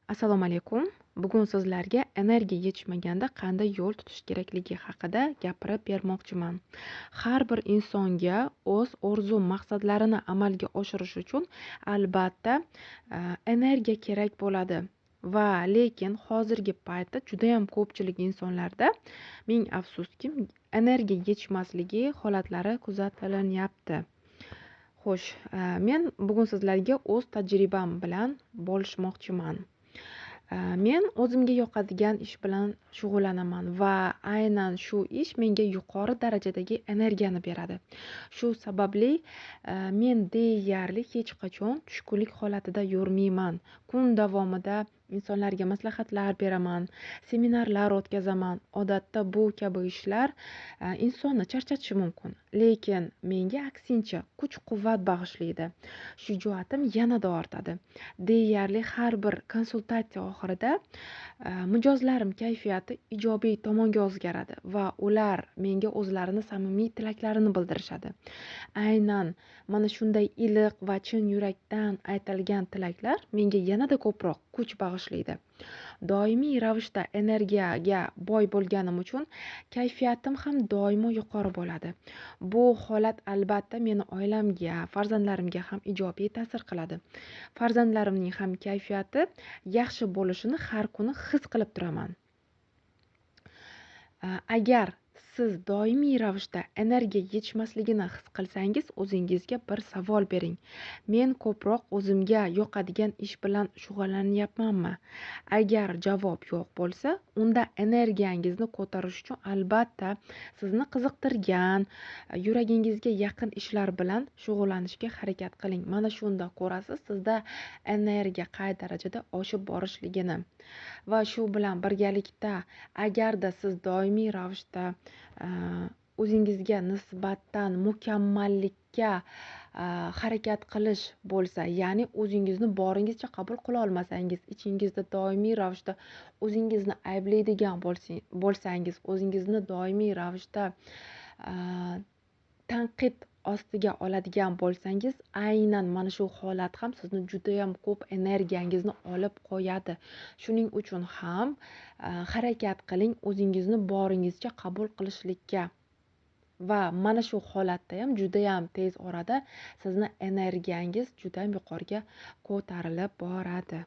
Assalomu alaykum. Bugun sizlarga energiya yetishmaganda qanday yo'l tutish kerakligi haqida gapirib bermoqchiman. Har bir insonga o'z orzu maqsadlarini amalga oshirish uchun albatta energiya kerak bo'ladi. Va lekin hozirgi paytda juda ham ko'pchilik insonlarda ming afsuski energiya yetishmasligi holatlari kuzatilyapti. Xo'sh, men bugun sizlarga o'z tajribam bilan bo'lishmoqchiman. Men o'zimga yoqadigan ish bilan shug'ullanaman va aynan shu ish menga yuqori darajadagi energiyani beradi. Shu sababli men deyarli hech qachon tushkunlik holatida yurmayman. Kun davomida insonlarga maslahatlar beraman, seminarlar o'tkazaman. Odatda bu kabi ishlar insonni charchatishi mumkin, lekin menga aksincha kuch-quvvat bag'ishlaydi. Shijoatim yanada ortadi. Deyarli har bir konsultatsiya oxirida mijozlarim kayfiyati ijobiy tomonga o'zgaradi va ular menga o'zlarini samimiy tilaklarini bildirishadi. Aynan mana shunday iliq va chin yurakdan aytilgan tilaklar menga yanada ko'proq kuch bag'ishlaydi. Doimiy ravishda energiyaga boy bo'lganim uchun kayfiyatim ham doimo yuqori bo'ladi. Bu holat albatta meni oilamga, farzandlarimga ham ijobiy ta'sir qiladi. Farzandlarimning ham kayfiyati yaxshi bo'lishini har kuni his qilib turaman. Agar siz doimiy ravishda energiya yetishmasligini his qilsangiz, o'zingizga bir savol bering. Men ko'proq o'zimga yoqadigan ish bilan shug'ullanyapmanmi? Agar javob yo'q bo'lsa, unda energiyangizni ko'tarish uchun albatta sizni qiziqtirgan, yuragingizga yaqin ishlar bilan shug'ullanishga harakat qiling. Mana shunda ko'rasiz sizda energiya qay darajada oshib borishligini. Va shu bilan birgalikda agarda siz doimiy ravishda o'zingizga nisbatan mukammallikka harakat qilish bo'lsa, ya'ni o'zingizni boringizcha qabul qila olmasangiz, ichingizda doimiy ravishda o'zingizni ayblaydigan bo'lsangiz, o'zingizni doimiy ravishda tanqid ostiga oladigan bo'lsangiz, aynan mana shu holat ham sizni juda ham ko'p energiyangizni olib qo'yadi. Shuning uchun ham harakat qiling o'zingizni boringizcha qabul qilishlikka. Va mana shu holatda ham juda ham tez orada sizni energiyangiz juda ham yuqoriga ko'tarilib boradi.